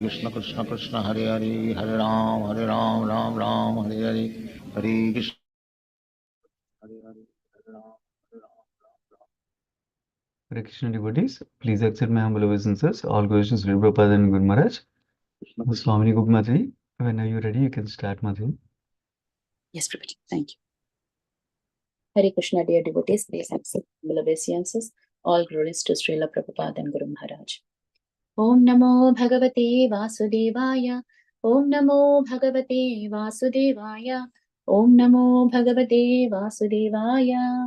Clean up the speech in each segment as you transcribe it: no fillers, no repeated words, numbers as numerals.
Krishna Krishna Krishna Hare Hare Hare Ram Ram Ram Hare Hare Hare Krishna Hare Hare Hare Ram Ram. Hare Krishna devotees, please accept my humble obeisances. All glories to Sri Prabhupada and Guru Maharaj. Swamini Guru Madhavi, when are you ready? You can start, Madhavi. Yes, Prabhuji. Thank you. Hare Krishna, dear devotees, please accept humble obeisances. All glories to Srila Prabhupada and Guru Maharaj. Om Namo Bhagavate Vasudevaya. Om Namo Bhagavate Vasudevaya. Om Namo Bhagavate Vasudevaya.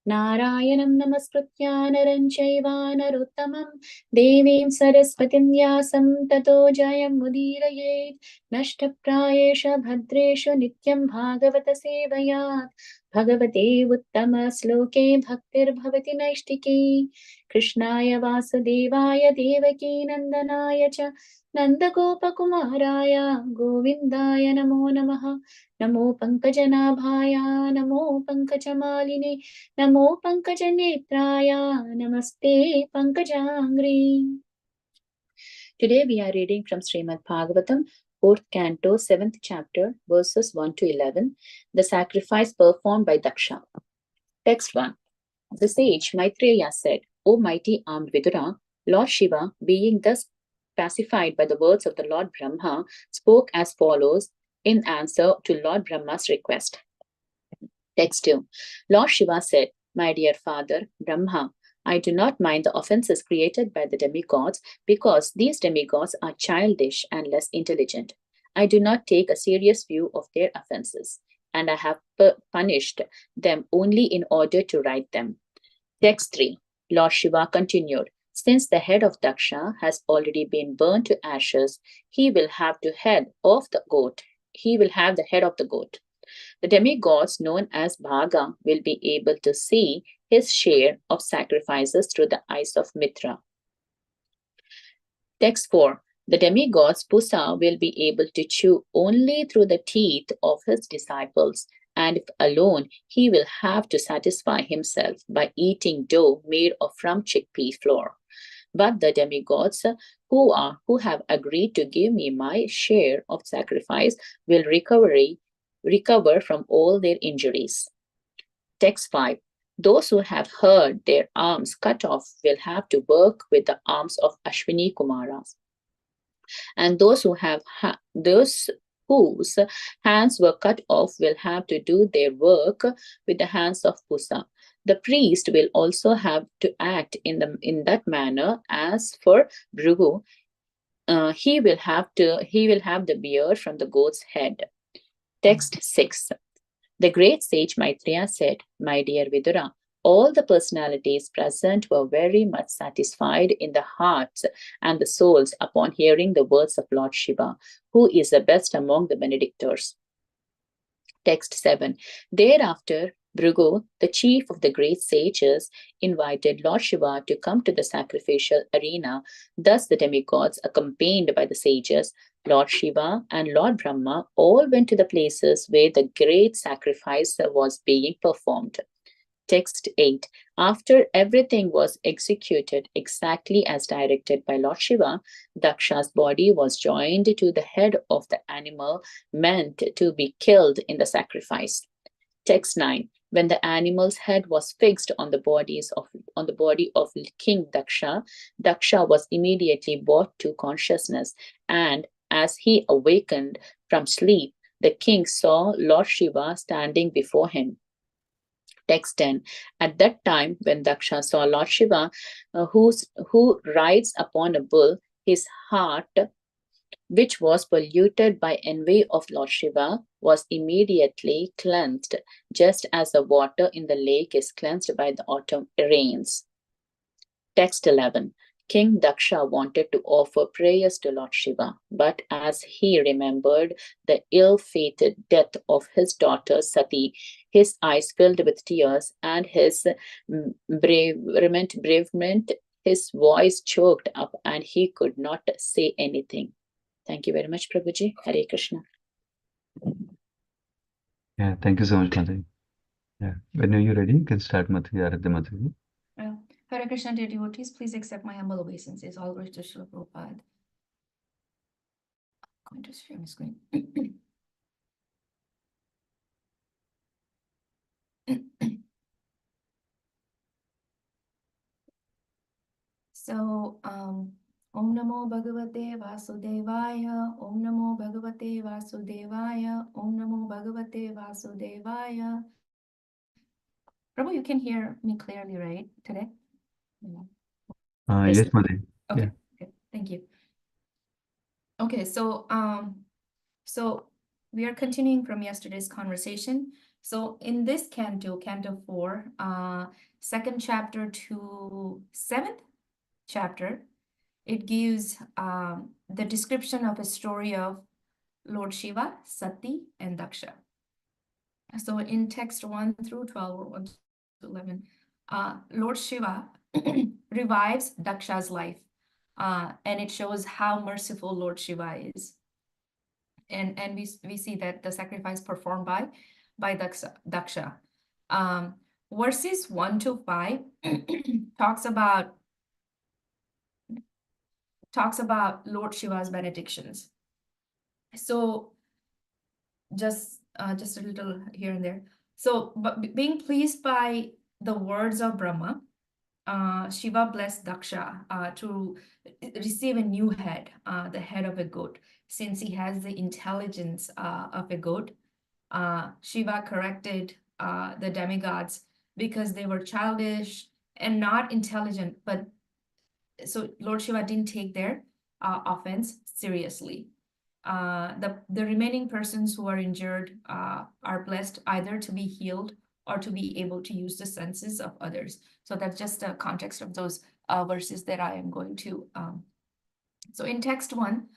Narayanam Namaskritya Naram Chaiva Narottamam Devim Saraswatim Vyasam Tato Jayam Mudirayet Nashtaprayesha Bhadreshu Nityam Bhagavata Sevayat Bhagavate Uttama Sloke Bhaktir Bhavati Naishtiki Krishnaya Vasudevaya Devaki Nandanaya Cha Nandagopakumaraya Govindaya Namo Namaha Namo Pankajanaභaya Namo Pankajamaline Namo Pankajanetraya Namaste Pankajangri. Today we are reading from Srimad Bhagavatam, 4th Canto, 7th chapter, verses 1 to 11, the sacrifice performed by Daksha. Text 1. The sage Maitreya said, O mighty armed Vidura, Lord Shiva, being thus pacified by the words of the Lord Brahma, spoke as follows in answer to Lord Brahma's request. Text 2. Lord Shiva said, My dear father, Brahma, I do not mind the offenses created by the demigods because these demigods are childish and less intelligent. I do not take a serious view of their offenses, and I have punished them only in order to right them. Text 3. Lord Shiva continued, Since the head of Daksha has already been burned to ashes, he will have the head of the goat. The demigods known as Bhaga will be able to see his share of sacrifices through the eyes of Mitra. Text 4. The demigods Pusa will be able to chew only through the teeth of his disciples, and if alone, he will have to satisfy himself by eating dough made from chickpea flour. But the demigods who have agreed to give me my share of sacrifice will recover from all their injuries. Text 5. Those who have heard their arms cut off will have to work with the arms of Ashwini Kumaras. And those whose hands were cut off will have to do their work with the hands of Pusa. The priest will also have to act in that manner. As for Bhrigu, he will have the beard from the goat's head. Text 6. The great sage Maitreya said, My dear Vidura, all the personalities present were very much satisfied in the hearts and the souls upon hearing the words of Lord Shiva, who is the best among the benedictors. Text 7. Thereafter, Bhrigu, the chief of the great sages, invited Lord Shiva to come to the sacrificial arena. Thus the demigods, accompanied by the sages, Lord Shiva and Lord Brahma, all went to the places where the great sacrifice was being performed. Text 8. After everything was executed exactly as directed by Lord Shiva, Daksha's body was joined to the head of the animal meant to be killed in the sacrifice. Text 9. When the animal's head was fixed on the body of King Daksha, Daksha was immediately brought to consciousness, and as he awakened from sleep, the king saw Lord Shiva standing before him. Text 10. At that time, when Daksha saw Lord Shiva, who rides upon a bull, his heart, which was polluted by envy of Lord Shiva, was immediately cleansed, just as the water in the lake is cleansed by the autumn rains. Text 11. King Daksha wanted to offer prayers to Lord Shiva, but as he remembered the ill-fated death of his daughter Sati, his eyes filled with tears, and his bereavement, his voice choked up, and he could not say anything. Thank you very much, Prabhuji. Hare Krishna. Yeah, thank you so much, Madhavi. Yeah, when are you ready? You can start, Madhavi, Aradhya Madhavi. Hare Krishna, dear devotees, please accept my humble obeisances. All glories to Srila Prabhupada. going to share my screen. So, Om Namo Bhagavate Vasudevaya, Om Namo Bhagavate Vasudevaya, Om Namo Bhagavate Vasudevaya. Prabhu, you can hear me clearly, right, today? Yeah. Yes, Madhavi. Okay, Yeah. okay, thank you. Okay, so we are continuing from yesterday's conversation. So in this canto, Canto 4, second chapter to 7th chapter, it gives the description of a story of Lord Shiva, Sati, and Daksha. So in text 1 through 12, or 1 to 11, Lord Shiva revives Daksha's life, and it shows how merciful Lord Shiva is. And we see that the sacrifice performed by Daksha. Verses 1 to 5 talks about Lord Shiva's benedictions. So just a little here and there. So, but being pleased by the words of Brahma, Shiva blessed Daksha to receive a new head, the head of a goat. Since he has the intelligence of a goat, Shiva corrected the demigods because they were childish and not intelligent. But so Lord Shiva didn't take their offense seriously. The remaining persons who are injured are blessed either to be healed or to be able to use the senses of others. So that's just the context of those verses that I am going to. So in text 1,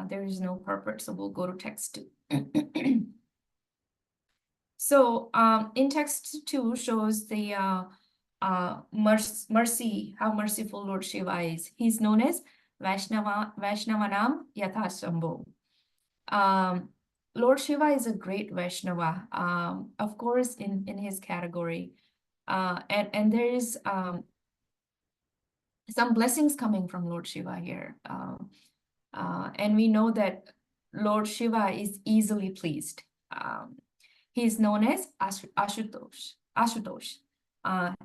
there is no purport, so we'll go to text 2. So in text 2 shows the mercy, how merciful Lord Shiva is. He's known as Vaishnavanam Yathashambho. Lord Shiva is a great Vaishnava, of course, in his category. And there is some blessings coming from Lord Shiva here. And we know that Lord Shiva is easily pleased. He is known as Ashutosh,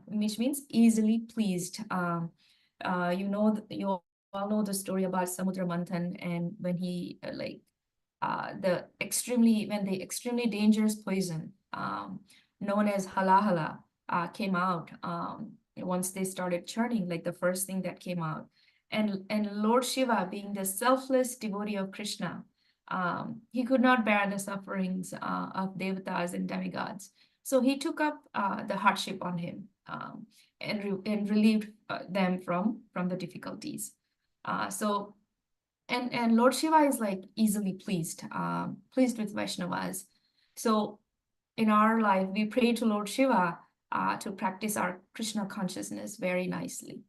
which means easily pleased. You all know the story about Samudra Manthan, and when he when the extremely dangerous poison known as halahala came out, once they started churning, like the first thing that came out, and Lord Shiva, being the selfless devotee of Krishna, he could not bear the sufferings of devatas and demigods, so he took up the hardship on him, and relieved them from the difficulties. And Lord Shiva is like easily pleased with Vaishnavas. So in our life, we pray to Lord Shiva to practice our Krishna consciousness very nicely.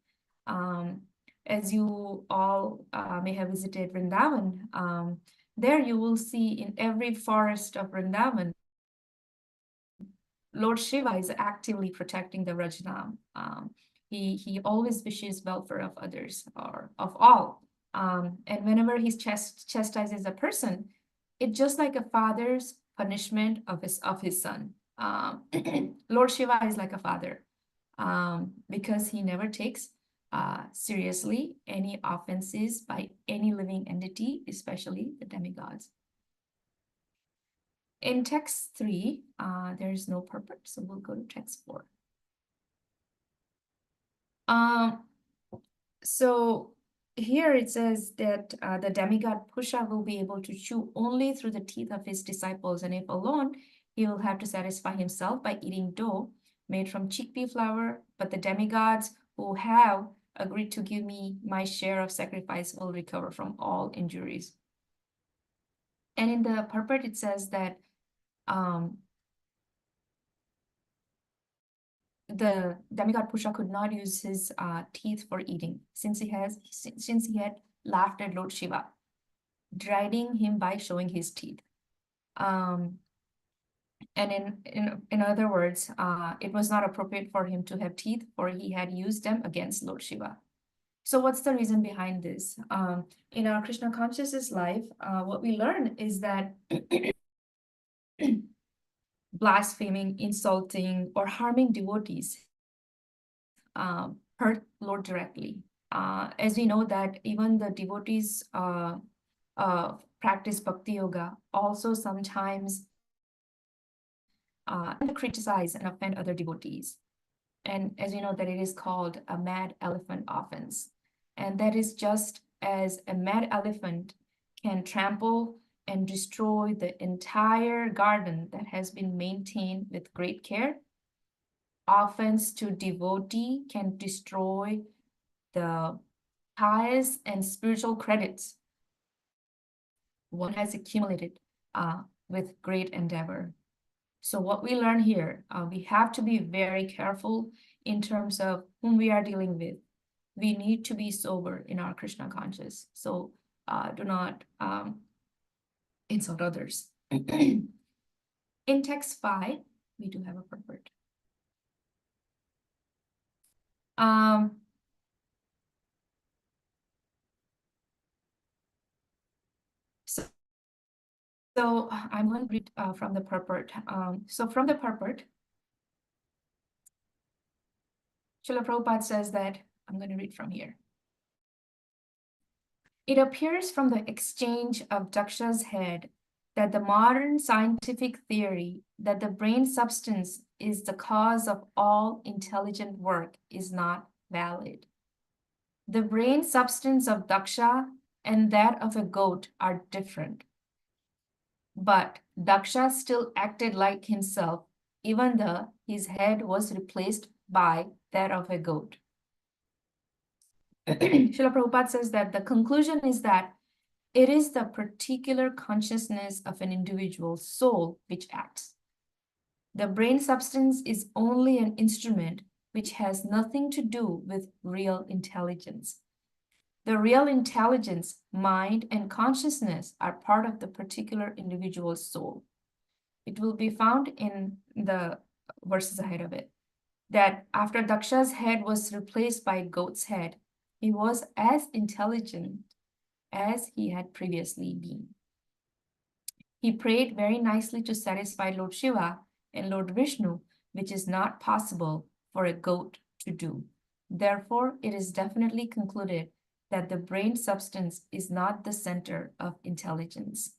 As you all may have visited Vrindavan, there you will see in every forest of Vrindavan, Lord Shiva is actively protecting the Vrajnam. He always wishes welfare of others, or of all. And whenever he chastises a person, it's just like a father's punishment of his son. Lord Shiva is like a father, because he never takes seriously any offenses by any living entity, especially the demigods. In text 3, there is no purport, so we'll go to text 4. So here it says that the demigod Pusha will be able to chew only through the teeth of his disciples, and if alone, he will have to satisfy himself by eating dough made from chickpea flour. But the demigods who have agreed to give me my share of sacrifice will recover from all injuries. And in the purport, it says that the demigod Pusha could not use his teeth for eating, since he had laughed at Lord Shiva, deriding him by showing his teeth. And in other words, it was not appropriate for him to have teeth, for he had used them against Lord Shiva. So what's the reason behind this? In our Krishna consciousness life, what we learn is that blaspheming, insulting, or harming devotees hurt Lord directly. As we know that even the devotees practice bhakti yoga also sometimes criticize and offend other devotees. And as we know that it is called a mad elephant offense. And that is just as a mad elephant can trample and destroy the entire garden that has been maintained with great care, offense to devotee can destroy the pious and spiritual credits one has accumulated with great endeavor. So what we learn here, we have to be very careful in terms of whom we are dealing with. We need to be sober in our Krishna conscious. So do not insult others. In text 5, we do have a purport. So I'm going to read from the purport. So from the purport, Srila Prabhupada says that, I'm going to read from here. It appears from the exchange of Daksha's head that the modern scientific theory that the brain substance is the cause of all intelligent work is not valid. The brain substance of Daksha and that of a goat are different. But Daksha still acted like himself, even though his head was replaced by that of a goat. Srila Prabhupada says that the conclusion is that it is the particular consciousness of an individual's soul which acts. The brain substance is only an instrument which has nothing to do with real intelligence. The real intelligence, mind, and consciousness are part of the particular individual's soul. It will be found in the verses ahead of it, that after Daksha's head was replaced by a goat's head, he was as intelligent as he had previously been. He prayed very nicely to satisfy Lord Shiva and Lord Vishnu, which is not possible for a goat to do. Therefore, it is definitely concluded that the brain substance is not the center of intelligence.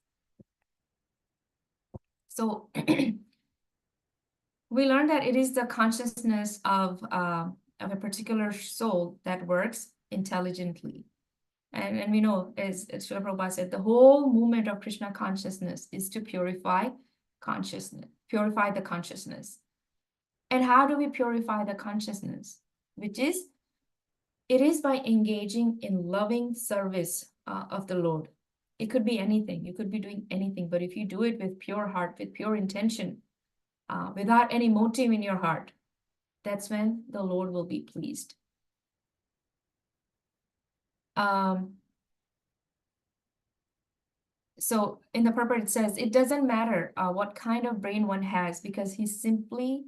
So we learned that it is the consciousness of a particular soul that works intelligently. And we know, as Srila Prabhupada said, the whole movement of Krishna consciousness is to purify consciousness, purify the consciousness. And how do we purify the consciousness? It is by engaging in loving service of the Lord. It could be anything. You could be doing anything. But if you do it with pure heart, with pure intention, without any motive in your heart, that's when the Lord will be pleased. So in the purport, it says, it doesn't matter what kind of brain one has, because he simply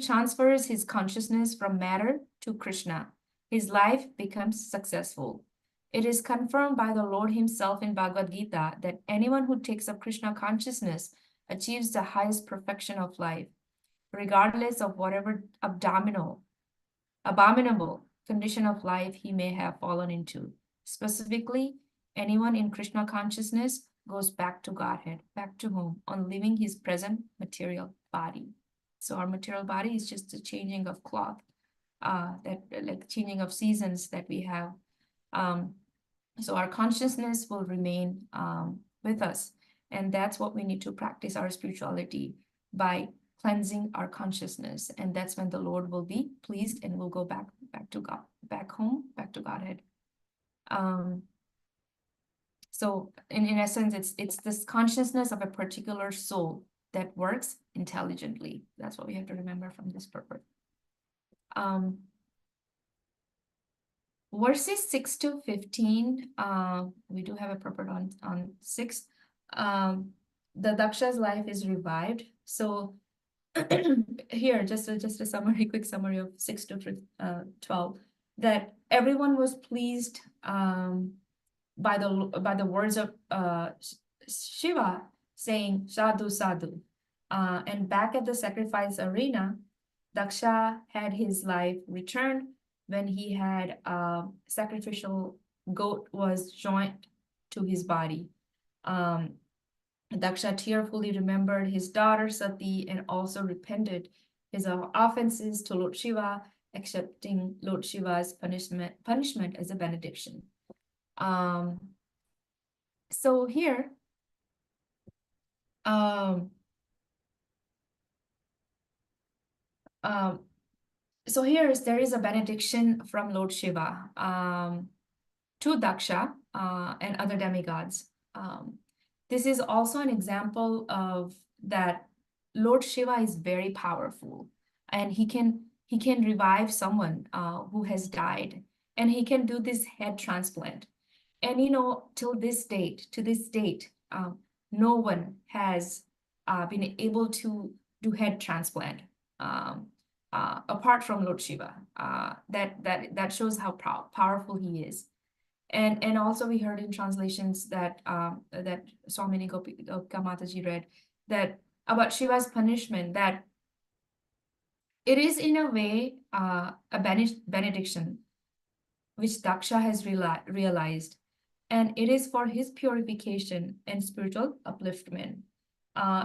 transfers his consciousness from matter to Krishna. His life becomes successful. It is confirmed by the Lord himself in Bhagavad Gita that anyone who takes up Krishna consciousness achieves the highest perfection of life, regardless of whatever abominable condition of life he may have fallen into. Specifically, anyone in Krishna consciousness goes back to Godhead, back to home, on leaving his present material body. So our material body is just a changing of cloth, that like changing of seasons that we have. So our consciousness will remain with us. And that's what we need to practice our spirituality by cleansing our consciousness. And that's when the Lord will be pleased and we'll go back to God, back home, back to Godhead. So in essence, it's this consciousness of a particular soul that works intelligently. That's what we have to remember from this purport. Verses 6 to 15, we do have a purport on 6. The Daksha's life is revived. So here, just a summary, quick summary of 6 to 12. that everyone was pleased by the words of Shiva saying sadhu sadhu. And back at the sacrifice arena, Daksha had his life returned when he had a sacrificial goat was joined to his body. Daksha tearfully remembered his daughter Sati and also repented his offenses to Lord Shiva, accepting Lord Shiva's punishment as a benediction. So here, there is a benediction from Lord Shiva to Daksha and other demigods. This is also an example of that Lord Shiva is very powerful, and he can revive someone who has died, and he can do this head transplant. And to this date, no one has been able to do head transplant apart from Lord Shiva. That shows how powerful he is. And also we heard in translations that that Swamini Gopika Mataji read that about Shiva's punishment, that it is in a way a benediction which Daksha has realized, and it is for his purification and spiritual upliftment.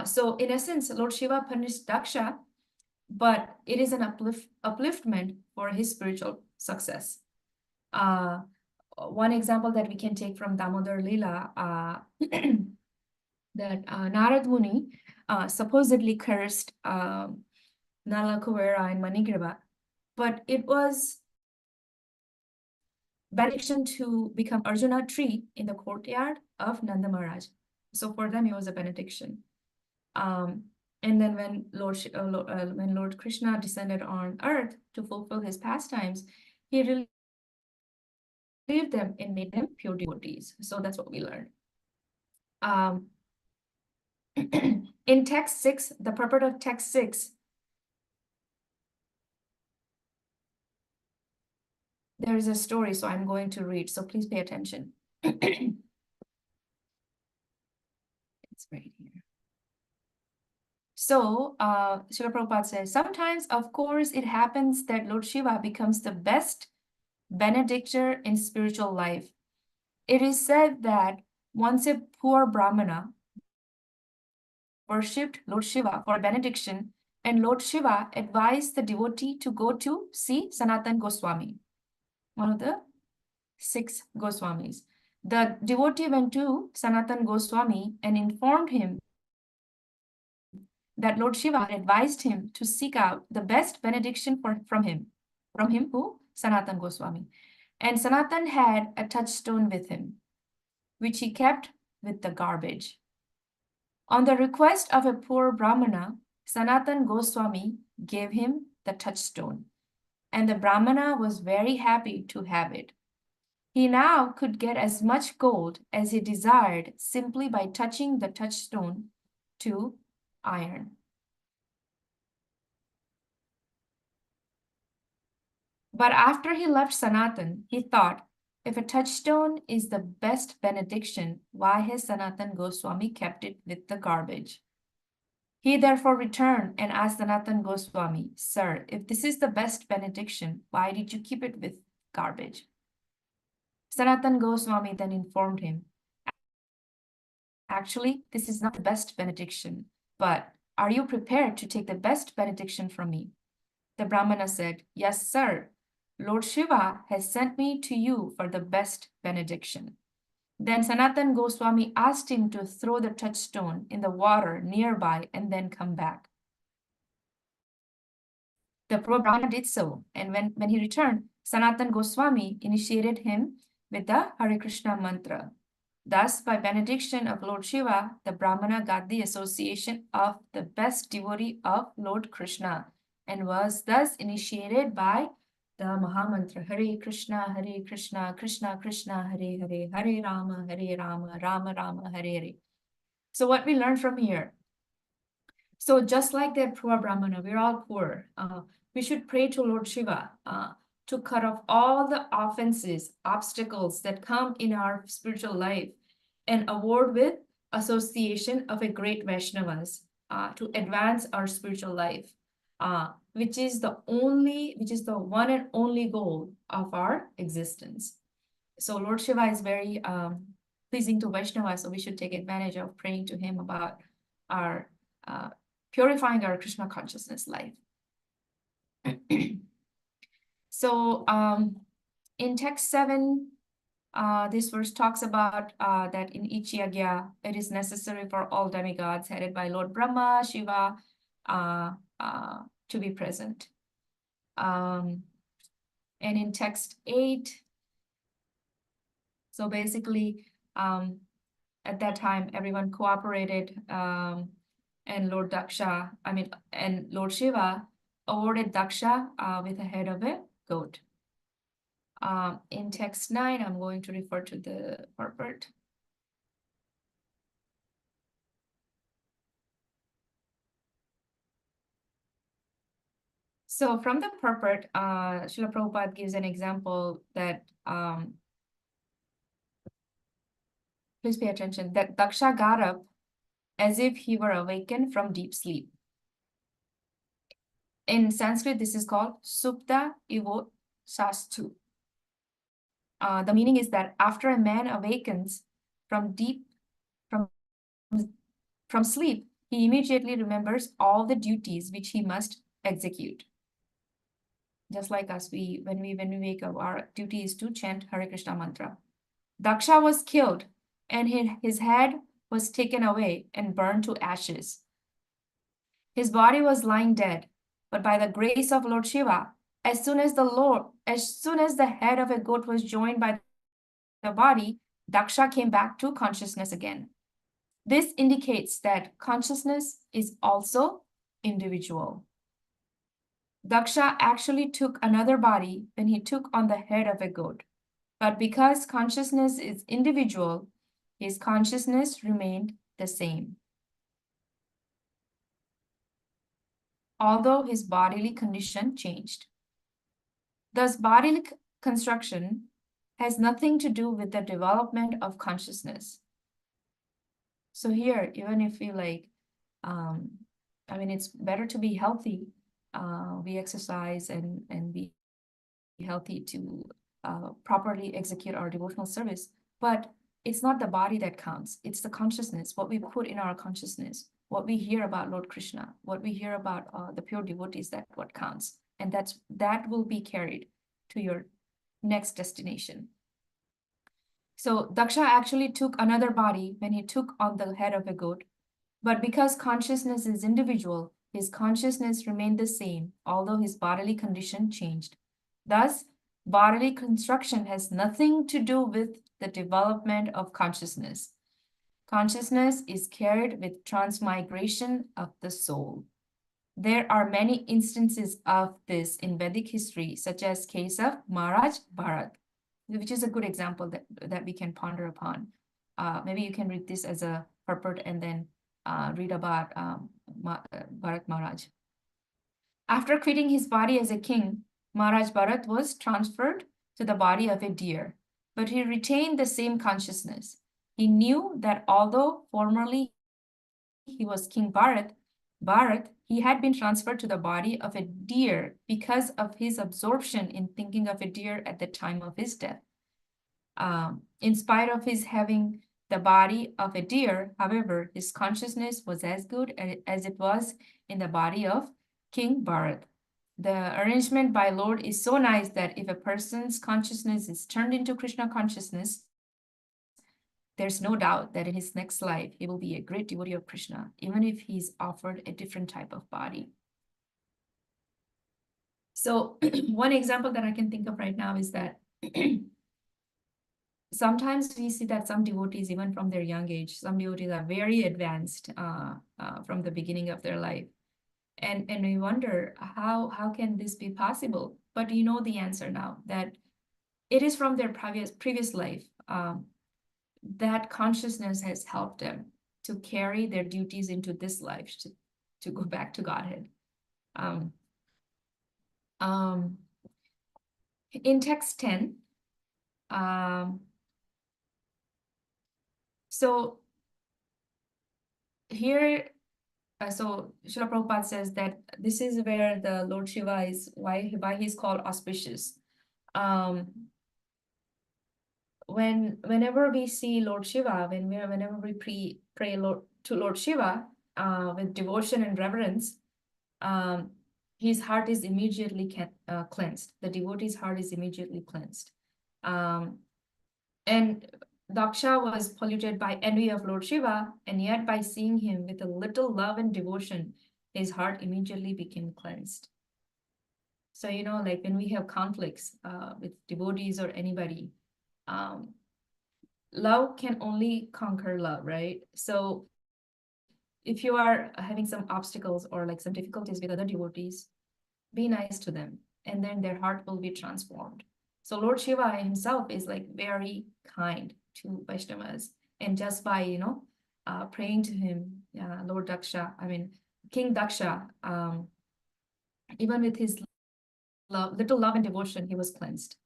So in essence, Lord Shiva punished Daksha, but it is an upliftment for his spiritual success. One example that we can take from Damodar Lila, that Narad Muni supposedly cursed Nala Kuvera and Manigriva, but it was benediction to become Arjuna tree in the courtyard of Nanda Maharaj. So for them, it was a benediction. And then when Lord Krishna descended on earth to fulfill his pastimes, he relieved them and made them pure devotees. So that's what we learned. In text 6, the purport of text 6, there is a story, so I'm going to read, so please pay attention. It's right here. So, Srila Prabhupada says, sometimes, of course, it happens that Lord Shiva becomes the best benedictor in spiritual life. It is said that once a poor Brahmana worshipped Lord Shiva for benediction, and Lord Shiva advised the devotee to go to see Sanatan Goswami, one of the 6 Goswamis. The devotee went to Sanatan Goswami and informed him that Lord Shiva advised him to seek out the best benediction from him. From him, who? Sanatan Goswami. And Sanatan had a touchstone with him, which he kept with the garbage. On the request of a poor Brahmana, Sanatan Goswami gave him the touchstone, and the Brahmana was very happy to have it. He now could get as much gold as he desired simply by touching the touchstone to iron. But after he left Sanatan, he thought, if a touchstone is the best benediction, why has Sanatan Goswami kept it with the garbage? He therefore returned and asked Sanatan Goswami, Sir, if this is the best benediction, why did you keep it with garbage? Sanatan Goswami then informed him, actually, this is not the best benediction, but are you prepared to take the best benediction from me? The Brahmana said, yes, sir. Lord Shiva has sent me to you for the best benediction. Then Sanatan Goswami asked him to throw the touchstone in the water nearby and then come back. The poor Brahmana did so, and when he returned, Sanatan Goswami initiated him with the Hare Krishna mantra. Thus, by benediction of Lord Shiva, the Brahmana got the association of the best devotee of Lord Krishna and was thus initiated by the Mahamantra, Hare Krishna, Krishna Krishna, Hare Hare, Hare Rama, Rama Rama, Hare Hare. So what we learn from here, so just like that poor Brahmana, we're all poor. We should pray to Lord Shiva to cut off all the offenses, obstacles that come in our spiritual life, and award with association of a great Vaishnavas to advance our spiritual life, which is the one and only goal of our existence. So Lord Shiva is very pleasing to Vaishnavas, so we should take advantage of praying to him about our purifying our Krishna consciousness life. So in text 7, this verse talks about that in each yagya, it is necessary for all demigods headed by Lord Brahma, Shiva, to be present. And in text 8, so basically, at that time, everyone cooperated, and Lord Daksha, and Lord Shiva awarded Daksha with a head of a goat. In text 9, I'm going to refer to the purport. So from the purport, Srila Prabhupada gives an example that, please pay attention, that Daksha got up as if he were awakened from deep sleep. In Sanskrit, this is called Supta Ivo Sastu. The meaning is that after a man awakens from sleep, he immediately remembers all the duties which he must execute. Just like us, when we wake up, our duty is to chant Hare Krishna mantra. Daksha was killed, and his head was taken away and burned to ashes. His body was lying dead, but by the grace of Lord Shiva, as soon as the head of a goat was joined by the body, Daksha came back to consciousness again. This indicates that consciousness is also individual. Daksha actually took another body when he took on the head of a goat. But because consciousness is individual, his consciousness remained the same. Although his bodily condition changed. Thus, bodily construction has nothing to do with the development of consciousness. So here, even if we it's better to be healthy, we exercise and be healthy to properly execute our devotional service, but it's not the body that counts, it's the consciousness, what we put in our consciousness, what we hear about Lord Krishna, what we hear about the pure devotees, that's what counts. And that will be carried to your next destination. So Daksha actually took another body when he took on the head of a goat, but because consciousness is individual, his consciousness remained the same, although his bodily condition changed. Thus, bodily construction has nothing to do with the development of consciousness. Consciousness is carried with transmigration of the soul. There are many instances of this in Vedic history, such as case of Maharaj Bharat, which is a good example that we can ponder upon. Maybe you can read this as a purport and then read about Bharat Maharaj. After quitting his body as a king, Maharaj Bharat was transferred to the body of a deer, but he retained the same consciousness. He knew that although formerly he was King Bharat, he had been transferred to the body of a deer because of his absorption in thinking of a deer at the time of his death. In spite of his having the body of a deer, however, his consciousness was as good as it was in the body of King Bharat. The arrangement by Lord is so nice that if a person's consciousness is turned into Krishna consciousness, there's no doubt that in his next life, he will be a great devotee of Krishna, even if he's offered a different type of body. So one example that I can think of right now is that sometimes we see that some devotees, even from their young age, some devotees are very advanced from the beginning of their life. And we wonder, how can this be possible? But you know the answer now, that it is from their previous life. That consciousness has helped them to carry their duties into this life, to go back to Godhead. in text 10, so here, so Srila Prabhupada says that this is where the Lord Shiva is, why he's called auspicious. Whenever we see Lord Shiva, whenever we pray to Lord Shiva with devotion and reverence, his heart is immediately cleansed. The devotee's heart is immediately cleansed. And Daksha was polluted by envy of Lord Shiva, and yet by seeing him with a little love and devotion, his heart immediately became cleansed. So, you know, like when we have conflicts with devotees or anybody, love can only conquer love, right? So if you are having some obstacles or like some difficulties with other devotees, be nice to them, and then their heart will be transformed. So Lord Shiva himself is like very kind to Vaishnavas, and just by, you know, praying to him, Lord Daksha, I mean, King Daksha, even with his little love and devotion, he was cleansed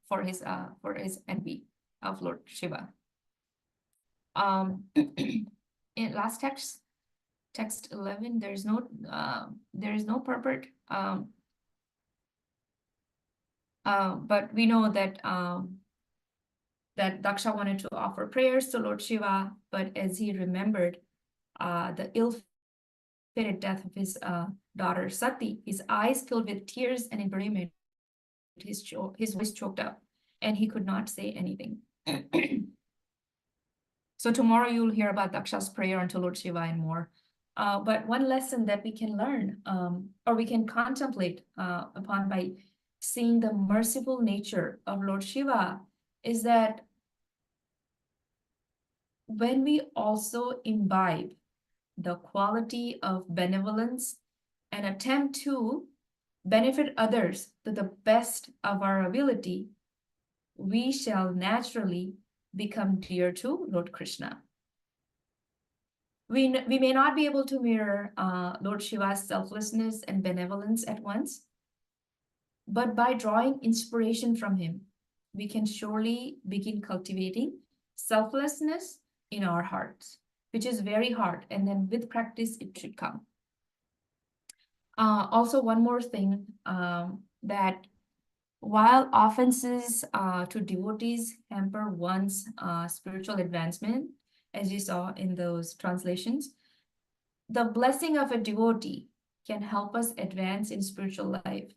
for his envy of Lord Shiva. In last text 11, there is no purport, but we know that that Daksha wanted to offer prayers to Lord Shiva, but as he remembered the ill-fated death of his daughter Sati, his eyes filled with tears and in bereavement, his voice choked up, and he could not say anything. So tomorrow you'll hear about Daksha's prayer unto Lord Shiva and more. But one lesson that we can learn, or we can contemplate upon by seeing the merciful nature of Lord Shiva, is that when we also imbibe the quality of benevolence and attempt to benefit others to the best of our ability, we shall naturally become dear to Lord Krishna. We may not be able to mirror Lord Shiva's selflessness and benevolence at once, but by drawing inspiration from him, we can surely begin cultivating selflessness in our hearts, which is very hard, and then with practice, it should come. Also, one more thing, that while offenses to devotees hamper one's spiritual advancement, as you saw in those translations, the blessing of a devotee can help us advance in spiritual life.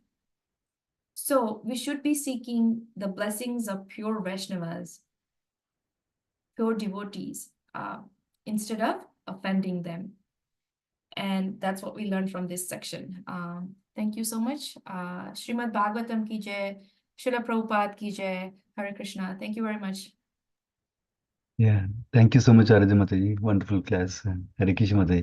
So we should be seeking the blessings of pure Vaishnavas, pure devotees, instead of offending them. And that's what we learned from this section. Thank you so much. Srimad Bhagavatam ki jai, Srila Prabhupada ki jai, Hare Krishna. Thank you very much. Yeah, thank you so much, Aradhya Mataji. Wonderful class. Hare Krishna Mataji.